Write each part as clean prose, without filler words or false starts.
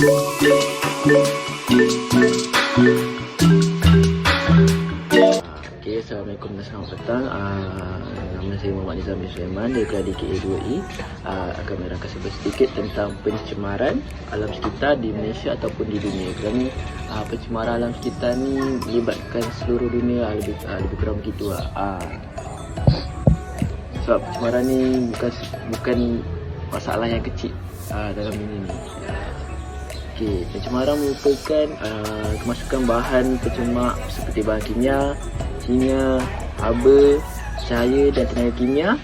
Assalamualaikum dan selamat petang. Nama saya Muhammad Nizam bin Sulaiman dari Keladi KA2E. Akan menerangkan sedikit tentang pencemaran alam sekitar di Malaysia ataupun di dunia. Kerana pencemaran alam sekitar ni melibatkan seluruh dunia, lebih kurang begitu. Sebab pencemaran ni bukan masalah yang kecil dalam dunia ni. Pencemaran merupakan kemasukan bahan pencemar seperti bahan kimia, haba, cahaya dan tenaga kimia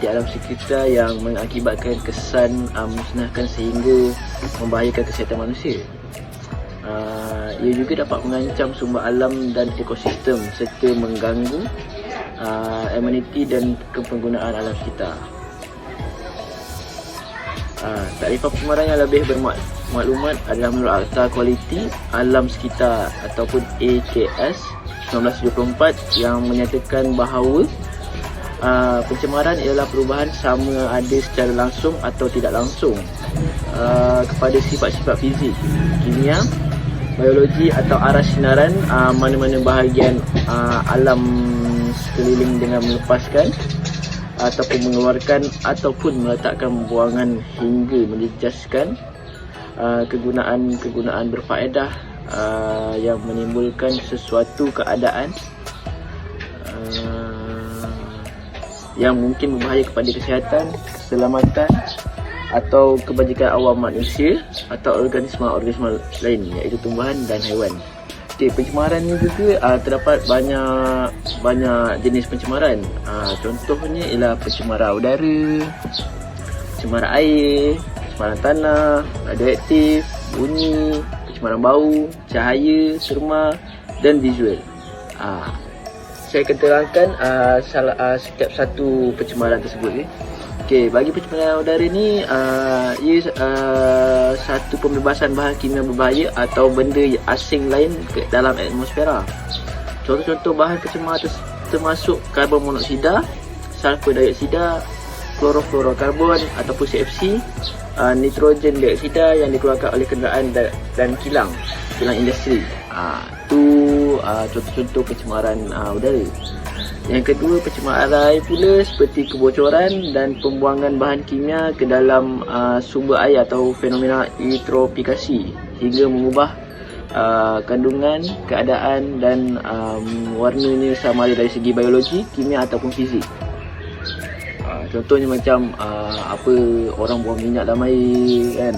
di alam sekitar yang mengakibatkan kesan musnahkan sehingga membahayakan kesihatan manusia. Ia juga dapat mengancam sumber alam dan ekosistem serta mengganggu ameniti dan kepenggunaan alam sekitar. Takrifan pencemaran yang lebih bermaklumat adalah menurut Akta Kualiti Alam Sekitar ataupun AKS 1974 yang menyatakan bahawa pencemaran ialah perubahan sama ada secara langsung atau tidak langsung kepada sifat-sifat fizik, kimia, biologi atau arah sinaran mana-mana bahagian alam sekeliling dengan melepaskan ataupun mengeluarkan ataupun meletakkan buangan hingga menjejaskan kegunaan berfaedah yang menimbulkan sesuatu keadaan yang mungkin berbahaya kepada kesihatan, keselamatan atau kebajikan awam manusia atau organisma lain, iaitu tumbuhan dan haiwan. Pencemaran ni juga terdapat banyak jenis pencemaran. Contohnya ialah pencemaran udara, pencemaran air, pencemaran tanah, radioaktif, bunyi, pencemaran bau, cahaya, terma dan visual. Saya akan terangkan setiap satu pencemaran tersebut. Bagi pencemaran udara ni, ia satu pembebasan bahan kimia berbahaya atau benda asing lain ke dalam atmosfera. Contoh-contoh bahan pencemar termasuk karbon monoksida, sulfur dioksida, klorofluorokarbon ataupun CFC, nitrogen dioksida yang dikeluarkan oleh kenderaan dan kilang industri. Itu contoh-contoh pencemaran udara. Yang kedua, pencemaran air pula seperti kebocoran dan pembuangan bahan kimia ke dalam sumber air atau fenomena eutrofikasi hingga mengubah kandungan, keadaan dan warnanya sama ada dari segi biologi, kimia ataupun fizik. Contohnya macam orang buang minyak dalam air kan,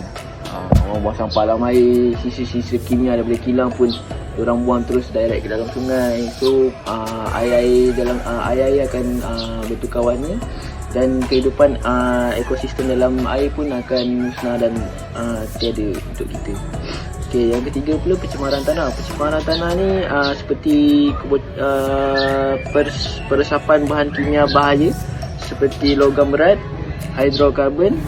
orang buang sampah dalam air, sisa-sisa kimia daripada kilang pun orang buang terus direct ke dalam sungai. So air akan bertukar warna dan kehidupan ekosistem dalam air pun akan musnah dan tiada untuk kita. Yang ketiga pula pencemaran tanah. Pencemaran tanah ni seperti peresapan bahan kimia bahaya seperti logam berat, hidrokarbon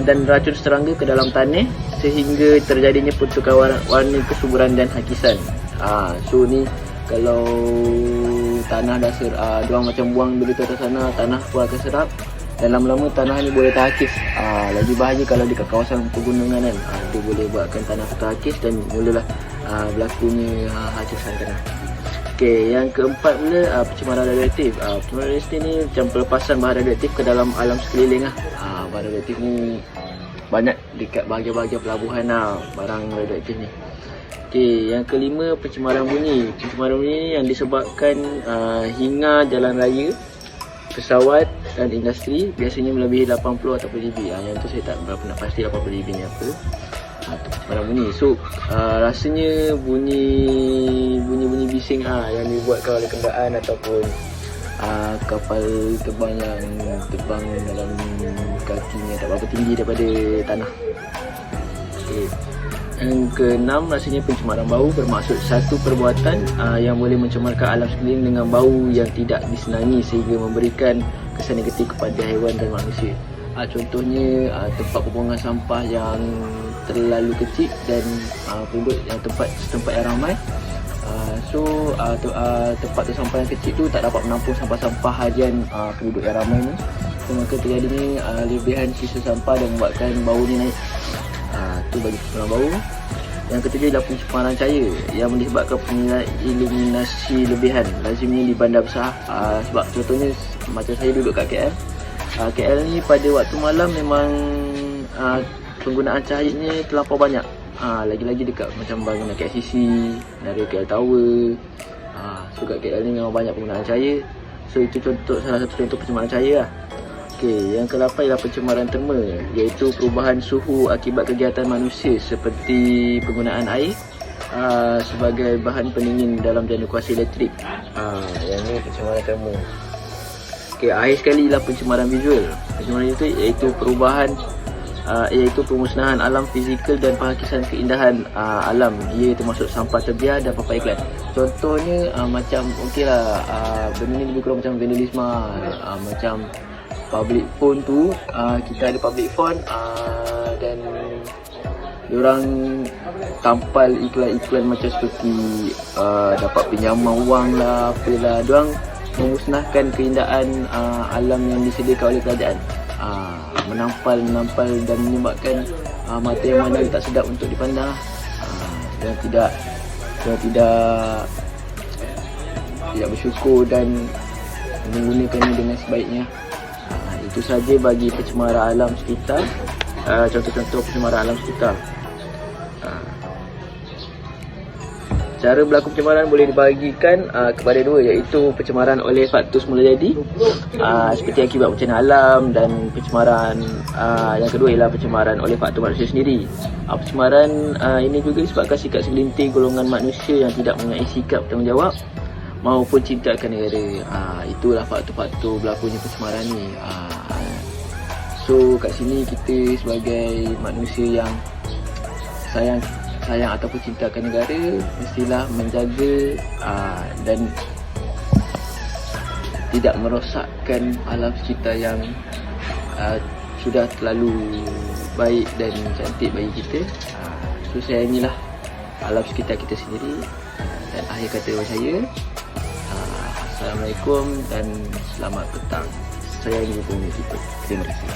dan racun serangga ke dalam tanah sehingga terjadinya pertukaran warna kesuburan dan hakisan. So ni kalau tanah dah diorang macam buang begitu atas sana, tanah pun akan serap dan lama-lama tanah ni boleh terhakis. Lagi bahaya kalau dekat kawasan pegunungan kan, dia boleh buatkan tanah terhakis dan mulalah berlakunya hakisan tanah. Yang keempat pula pencemaran radioaktif. Pencemaran radioaktif ni macam pelepasan bahan radioaktif ke dalam alam sekeliling. Bahan radioaktif ni banyak dekat bahagian-bahagian pelabuhan barang radioaktif ni. Yang kelima, pencemaran bunyi. Pencemaran bunyi yang disebabkan hingar jalan raya, pesawat dan industri, biasanya melebihi 80 ataupun dB. Yang tu saya tak berapa nak pasti 80 dB ni apa. Itu pencemaran bunyi. So rasanya bunyi bising yang dibuatkan oleh kenderaan ataupun kapal terbang yang terbang dalam kakinya tak berapa tinggi daripada tanah. Yang keenam, rasanya pencemaran bau bermaksud satu perbuatan yang boleh mencemarkan alam sekeliling dengan bau yang tidak disenangi sehingga memberikan kesan negatif kepada haiwan dan manusia. Contohnya tempat pembuangan sampah yang terlalu kecil dan penduduk yang tempat yang ramai. Tempat sampah yang kecil tu tak dapat menampung sampah-sampah harian penduduk yang ramai ni. So, maka terjadinya lebihan sisa sampah dan membuatkan bau ni naik. itu bagi pencemaran bau. Yang ketiga ialah pencemaran cahaya yang disebabkan penggunaan iluminasi lebihan, lazimnya di bandar besar. Sebab contohnya macam saya duduk kat KL. KL ni pada waktu malam memang penggunaan cahayanya terlampau banyak. Lagi-lagi dekat macam bangunan KLCC, dari KL Tower. So kat KL ni memang banyak penggunaan cahaya. So itu salah satu contoh pencemaran cahaya lah. Okey, yang ke-8 ialah pencemaran terma, iaitu perubahan suhu akibat kegiatan manusia seperti penggunaan air sebagai bahan pendingin dalam jana kuasa elektrik. Yang ni pencemaran terma. Okey, akhir sekali ialah pencemaran visual. Pencemaran itu iaitu perubahan iaitu pemusnahan alam fizikal dan penghakisan keindahan alam. Ia termasuk sampah terbiar dan papan iklan. Contohnya macam okeylah, benda ni lebih kurang macam vandalisme, macam public phone tu, kita ada public phone dan diorang tampal iklan-iklan macam seperti dapat pinjaman wang lah, apalah. Diorang memusnahkan keindahan alam yang disediakan oleh kerajaan, menampal dan menyebabkan mata yang mana tak sedap untuk dipandang, dan tidak bersyukur dan menggunakannya dengan sebaiknya. Itu saja bagi pencemaran alam sekitar, contoh-contoh pencemaran alam sekitar. Cara berlaku pencemaran boleh dibahagikan kepada dua, iaitu pencemaran oleh faktor semula jadi, seperti akibat bencana alam, dan pencemaran yang kedua ialah pencemaran oleh faktor manusia sendiri. Pencemaran ini juga disebabkan sikap segelintir golongan manusia yang tidak mempunyai sikap bertanggungjawab maupun cinta akan negara. Itulah faktor-faktor berlakunya pencemaran ni. So kat sini kita sebagai manusia yang sayang ataupun cinta akan negara, mestilah menjaga dan tidak merosakkan alam sekitar yang sudah terlalu baik dan cantik bagi kita. So sayangilah alam sekitar kita sendiri. Dan akhir kata saya, Assalamualaikum dan selamat petang. Sayangi bumi kita. Terima kasih.